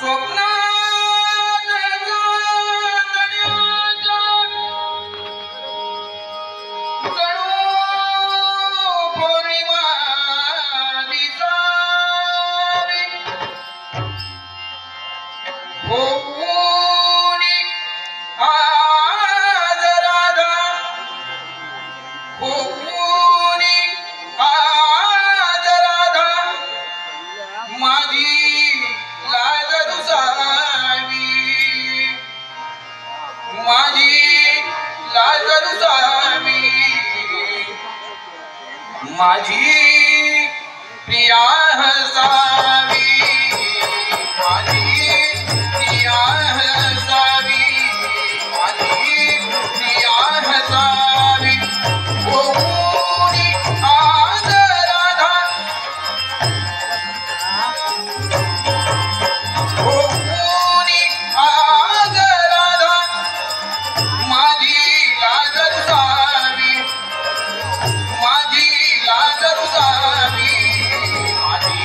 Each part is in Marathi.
स्वप्नात जाण्याच्या जणू पौर्णिमा दिसावी होऊनी आज राधा होऊनी आज राधा माझी लाज रुसावी माझी लाज रुसावी माझी प्रिया हसावी माझी प्रिया हसावी माझी प्रिया हसावी होऊनी आज राधा होऊनी आज राधा माझी लाज रुसावी माझी लाज रुसावी माझी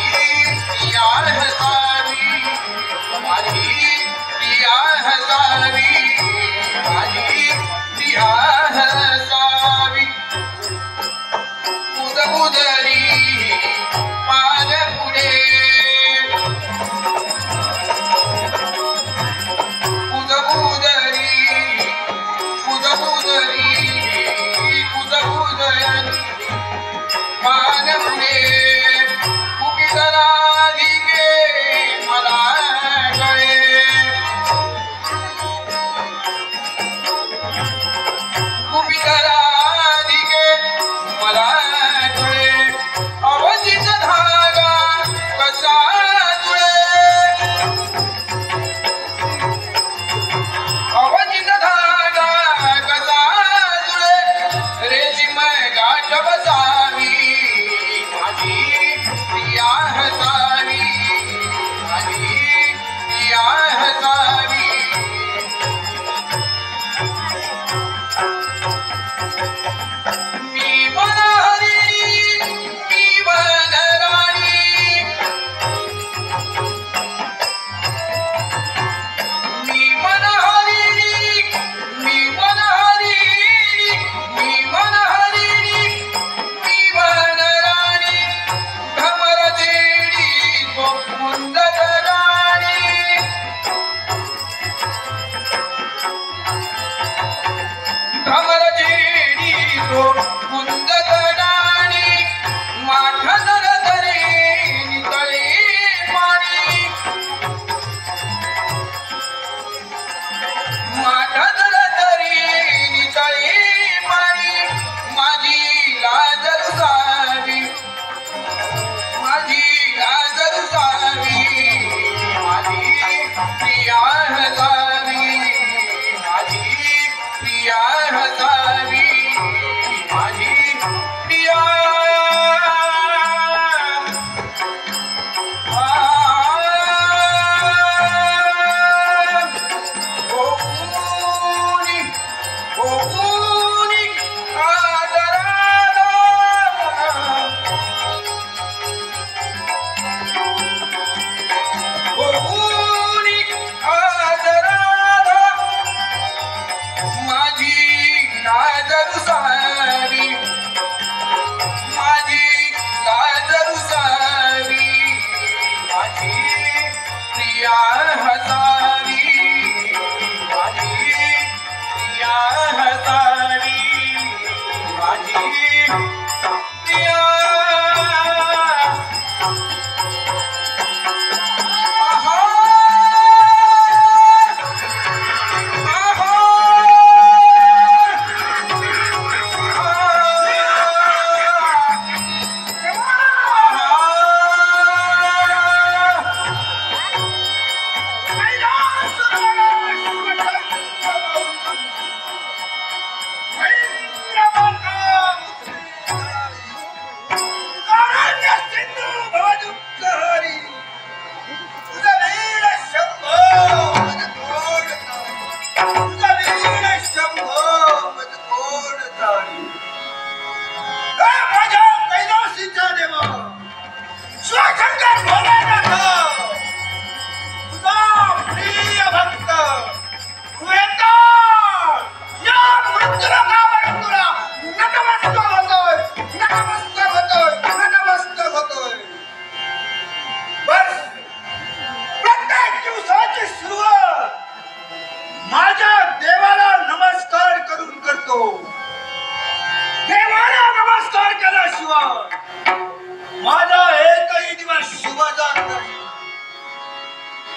दिवस माझा एकही दिवस शुभ जात नाही.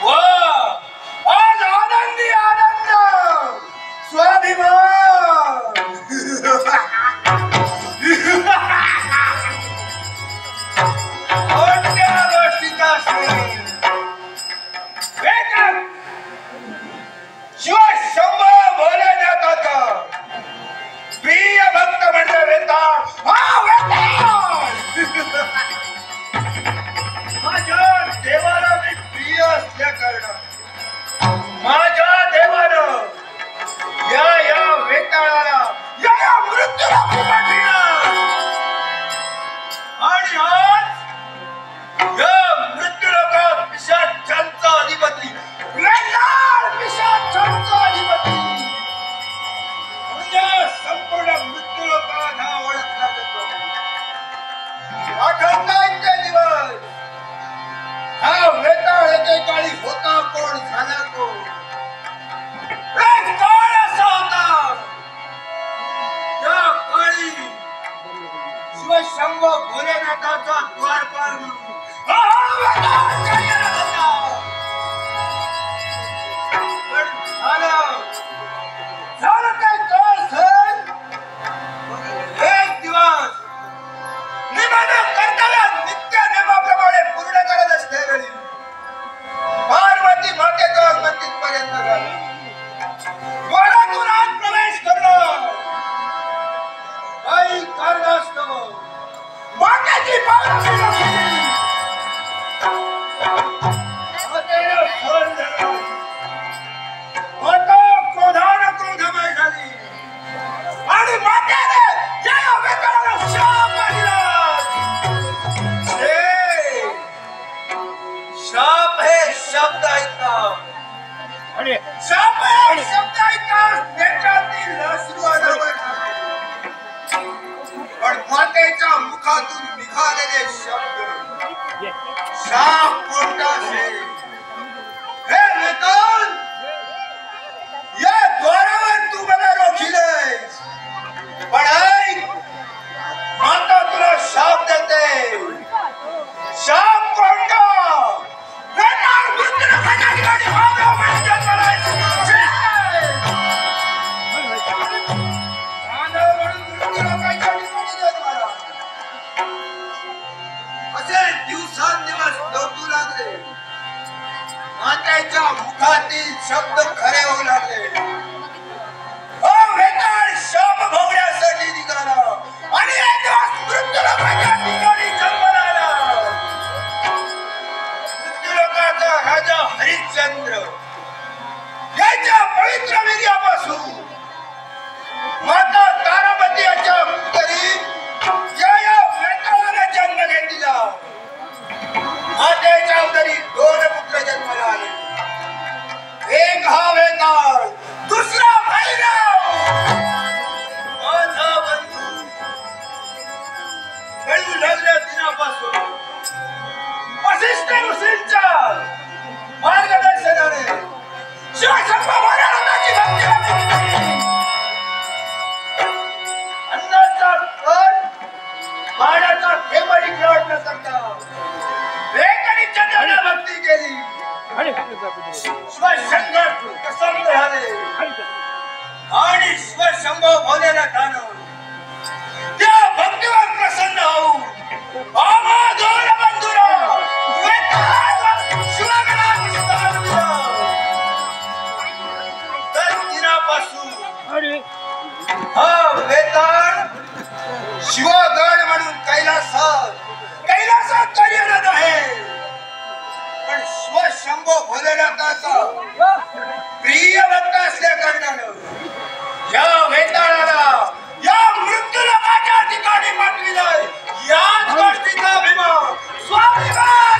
वा आज आनंदी आनंद स्वाभिमान कोणत्या गोष्टीचा शिव शंभो भोलेनाथाचा प्रिय भक्त म्हणजे वेताळ. माझ्या देवाला मी प्रिय असल्या कारणाने माझ्या देवानं या वेताळाला या मृत्यूला पाठविलं. आणि आज या मृत्यू लोकात पिशाचांचा अधिपती वेताळ पिशाचांचा अधिपती म्हणजे संपूर्ण मृत्यू लोकांना ओळखला जातो. आठवताय ते दिवस हा वेताळ एकेकाळी होता कोण झाला कोण. एक काळ असा होता त्या काळी शिवशंभो भोलेनाथाचा द्वारपाल म्हणून वेताळ कार्यरत होता. पण झालं काय काळ सण एक दिवस निमाना कर्तव्य नित्य नियमाप्रमाणे पूर्ण करत असलेली पार्वती मातेचा मंदिर पर्यंत झालं. द्वारातून आत प्रवेश करणं काही कारणास्तव मातेची पावलं माता क्रोधानं क्रोधमय झाली आणि मातेने या वेताळाला शाप दिला. शाप हे शब्द ऐका शाप हे शब्द ऐका त्याच्यातील अश्रू अनावर पण मातेच्या मुखातून निघालेले शब्द शाप कोणता असेल. हे वेताळ या द्वारावर तू मला रोखिलेस पण ऐक माता तुला शाप देते. शाप कोणता. वेताळ मृत्यू लोकांच्या ठिकाणी मानवामध्ये जन्माला मानव म्हणून मृत्यू लोकांच्या ठिकाणी जन्माला असे दिवसांदिवस लोटू लागले. मातेच्या मुखातील शब्द खरे होऊ लागले. वेताळ शाप भोगण्यासाठी निघाला आणि एक दिवस मृत्यू लोकांच्या ठिकाणी जन्माला आला. मृत्यू लोकांचा राजा हरिश्चंद्र याच्या पवित्र वीर्यापासून माता तारामती याच्या पुतरी या वेताळाला जन्म घेतला. मातेच्या उदरी 2 पुत्र जन्माला आले. एक हा वेताळ दुसरा भैरव माझा बंधू. कळू लागल्या दिनापासून वसिष्ठ ऋषींच्या मार्गदर्शनाने शिवशंभो भोलेनाथाची भक्ती अन्नाचा कण पाण्याचा थेंबही गिळत न करता वेगाने चंद्राला भक्ती केली. शिवशंकर प्रसन्न झाले आणि शिवशंभो भोलेनाथानं त्या भक्तीवर प्रसन्न होऊन दोन बंधुरा तर दिनापासून हा वेताळ शिवगड म्हणून कैलासात कार्यरत आहे. पण शिवशंभो भोलेनाथाचा प्रिय भक्त असल्या कारणानं या वेताळाला या मृत्यू लोकांच्या ठिकाणी पाठविलंय. याच गोष्टीचा अभिमान स्वाभिमान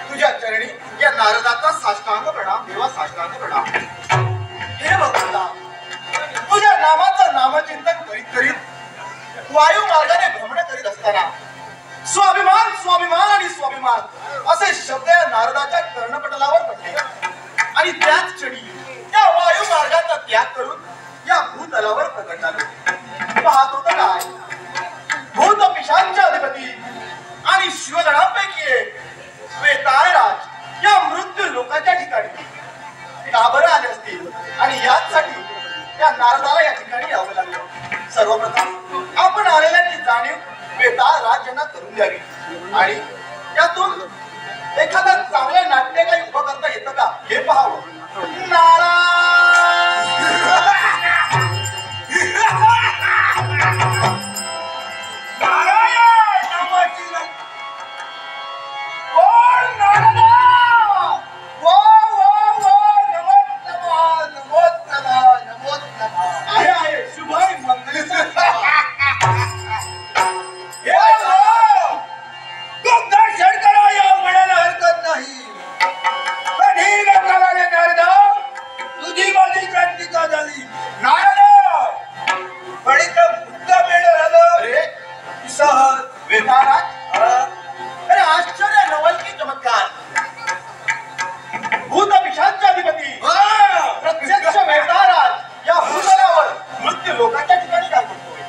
तुझ्या चरणी या नारदाचा साष्टांग प्रणाम, देवा साष्टांग प्रणाम. हे भगवंता, तुझ्या नामाचं नामचिंतन करीत करीत वायू मार्गाने भ्रमण करीत असताना स्वाभिमान स्वाभिमान आणि स्वाभिमान असे शब्द या नारदाच्या कर्णपटलावर पडले आणि त्याच क्षणी त्या वायू मार्गाचा त्याग करून या भूतलावर प्रकट झाले. पाहत होत काय, भूत पिशांचे अधिपती आणि शिवगणांपैकी एक वेताळराज या मृत्यू लोकांच्या ठिकाणी घाबरले आले असतील आणि याचसाठी त्या नारदाला या ठिकाणी यावं लागलं. सर्वप्रथम आपण आलेल्याची जाणीव वेताळराज यांना करून द्यावी आणि त्यातून एखादा चांगल्या नाट्य काही उभं करता येतं का हे पाहावं. अरे आश्चर्य नवल की चमत्कार. भूत पिशांचे अधिपती प्रत्यक्ष वेताळराज या भूतलावर मृत्यू लोकांच्या ठिकाणी काय करतोय.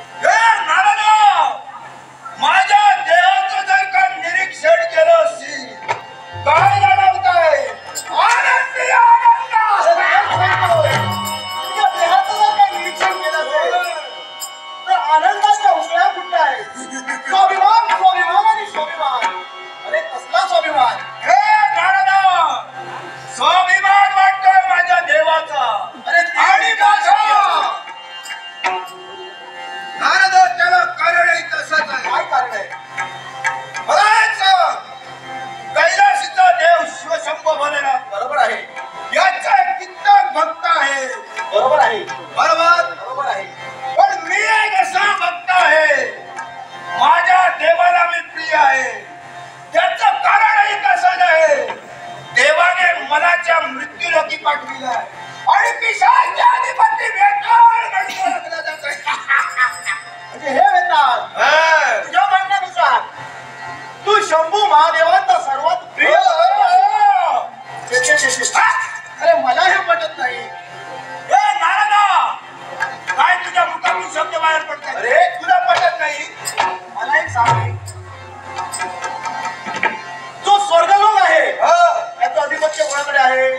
माझ्या देहाचं जर का निरीक्षण केलं असेल काय जाणवतंय? आनंदी आनंद. तुझ्या देहाचं जर काही निरीक्षण केलं असेल तर आनंदाच्या उकळ्या फुटताय. स्वाभिमान स्वाभिमान आणि स्वाभिमान. अरे कसला स्वाभिमान. हे नारदा, स्वाभिमान वाटतोय माझ्या देवाचा. अरे आणि माझा नारद, त्याला कारणही तसंच आहे. काय कारण आहे. कैलासीचा देव शिवशंभ भोलेनाथ बरोबर आहे, याचा कित्येक भक्त आहे. बरोबर आहे, बरोबर. बरोबर आहे. पण मी एक असा भक्त आहे, माझ्या देवाला मी प्रिय आहे. त्याचं कारणही तसंच आहे. देवाने मलाच्या मृत्यूलोकी पाठविलाय आणि पिशाच अधिपती वेताळ म्हणून ओळखला जातोय. म्हणजे हे वेताळ, तुझ्या म्हणण्यानुसार तू शंभू महादेवांचा सर्वात प्रिय. अरे मला हे पटत नाही. हे नारदा, काय तुझ्या मुखातून शब्द बाहेर पडतात? अरे तुला पटत नाही? मला एक सांग, जो स्वर्गलोक आहे त्याचं अधिपत्य कोणाकडे आहे.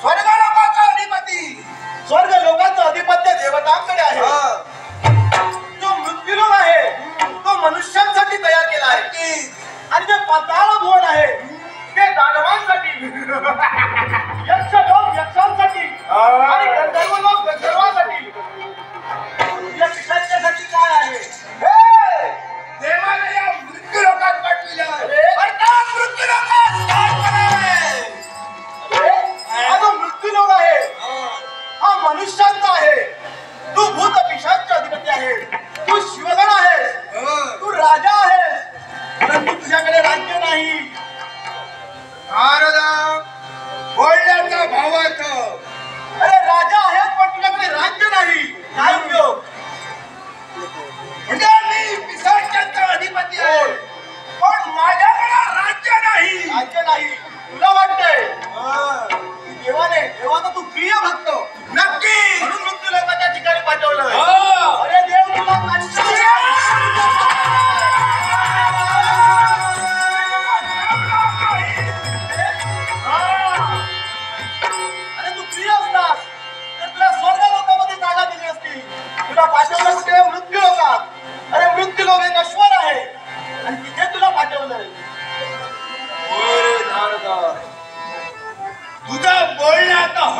स्वर्गलोकाचा अधिपती स्वर्ग लोकांचं अधिपत्य देवतांकडे आहे. जो मृत्यूलोक आहे तो मनुष्यांसाठी तयार केला आहे आणि जे पाताळ भुवन आहे ते दानवांसाठी, यक्षलोक यक्षांसाठी आणि गंधर्वलोक गंधर्वांसाठी. या पिशाच्यासाठी काय आहे. देवाने या मृत्यू लोकात पाठविले आहे. अरे, अर्थात मृत्यू लोकात स्थान बनावे. हा जो मृत्यूलोक आहे हा मनुष्यांचा आहे. तू भूत पिशांचे अधिपती आहे. तू शिवगण आहेस. तू राजा आहेस. परंतु तुझ्याकडे राज्य नाही. नारदा, बोलण्याचा भावार्थ. अरे राजा आहेस पण तुझ्याकडे राज्य नाही. काय उपयोग. म्हणजे मी पिशाचांचा अधिपती आहे पण माझ्याकडे राज्य नाही. राज्य नाही तुला वाटतंय. देवाचा तू प्रिय भक्त. नक्की. म्हणून मृत्यू लोकांच्या ठिकाणी पाठवलं. हो. अरे देव तुला काहीतरी अरे तू प्रिय असतास तर तुला स्वर्ग लोकांमध्ये जागा दिली असती.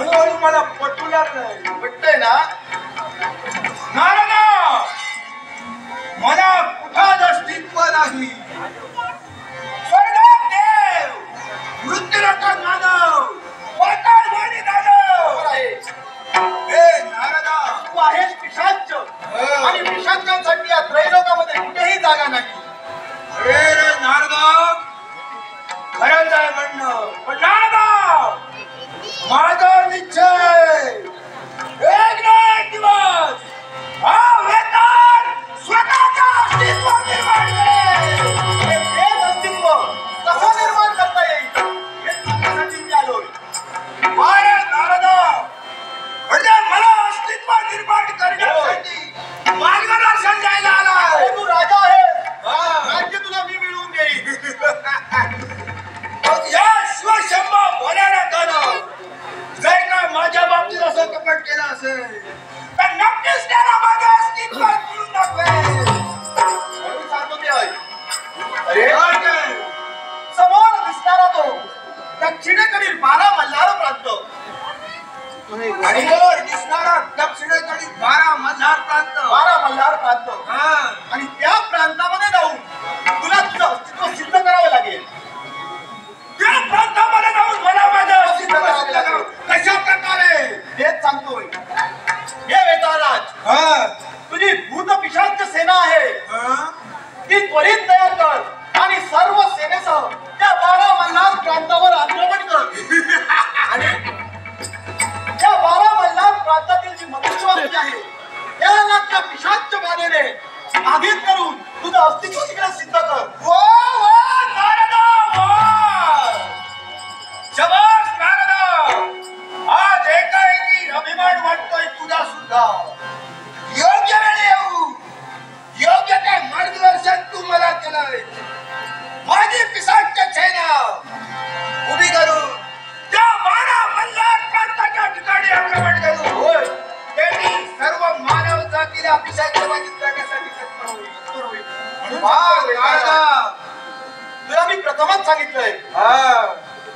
हळूहळू मला पटू लागलंय. पटतंय ना? नारदा, मला कुठाच अस्तित्व नाही. स्वर्गात देव, मृत्यूलोकात मानव, पाताळ भुवनी दानव. बरोबर आहे. हे नारदा, तू आहेस पिशाच आणि पिशाचांसाठी या त्रैलोकामध्ये कुठेही जागा नाही. रे नारदा, खरंच आहे म्हणणं. पण नारदा, माझा निश्चय एक ना एक दिवस हा वेताळ स्वतःच्या अस्तित्व निर्माण करेल. हे तेच अस्तित्व कसं निर्माण करता येईल हे सांगण्यासाठी मी आलोय. वारे नारदा, म्हणजे मला अस्तित्व निर्माण करण्यासाठी मार्गदर्शन द्यायला आलाय. अरे तू राजा आहेस, हा. राज्य तुला मी मिळवून देईन. मग या शिवशंभा भोल्याला दानव जर का माझ्या बाबतीत असं कपट केलं असेल तर नक्कीच त्याला माझं अस्तित्व मिळून दाखवेल. म्हणून सांगतो ते ऐक. अरे काय काय? समोर दिसणारा तो दक्षिणेकडील 12 मल्हार प्रांत आणि वर दिसणारा दक्षिणेकडील 12 मल्हार प्रांत. 12 मल्हार प्रांत हा. आणि त्या प्रांतामध्ये जाऊन तुला तुझं अस्तित्व सिद्ध करावं लागेल. त्या प्रांतामध्ये जाऊन मला माझं अस्तित्व सिद्ध करावं. कशा प्रकारे? तेच सांगतोय. हे वेताळराज, हा. तुझी भूत पिशाच सेना आहे हा. ती त्वरित तयार कर आणि सर्व सेनेसह त्या 12 मल्हार प्रांतावर आक्रमण कर. आणि त्या 12 मल्हार प्रांतातील जी मनुष्यवस्ती आहे त्याला त्या पिशाच बाधेने बाधित करून तुझं अस्तित्व तिकडे सिद्ध कर. वा वा नारदा वा. शबास नारदा, आज एकाएकी अभिमान वाटतोय तुझा सुद्धा. योग्य वेळी येऊ, योग्य ते मार्गदर्शन तू मला केलंय. माझी पिसाटच्या सेना उभी करून त्या 12 मल्हार प्रांताच्या ठिकाणी आक्रमण करू. होय, त्यांनी सर्व मानव जातीला पिसाच्या बाजूत करण्यासाठी तत्पर होईल. उत्तर होईल. म्हणून वा सांगतोय नारदा. वेताळराज, तुला मी प्रथमच सांगितलंय हा.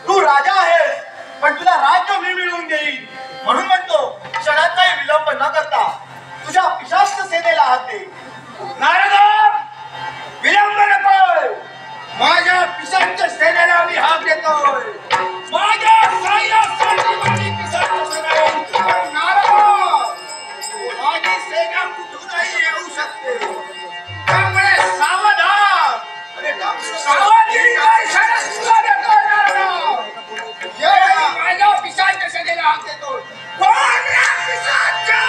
तू राजा आहेस पण तुला राज्य मी मिळवून देईन. म्हणून म्हणतो क्षणाचाही विलंब न करता तुझ्या पिशाच सेनेला हात दे. नारदा, विलंब नकोय. माझ्या पिसाच्या सेनेला मी हात देतोय. माझ्या सहाय्यासाठी माझी पिसाची सेना येईल. पण नारदा, माझी सेना कुठूनही येऊ शकते. त्यामुळे सावधान. सावधगिरीचा इशारा तुला देतोय नारदा. यावेळी माझ्या पिसाच्या सेनेला हात देतोय. कोण या पिसाच्या?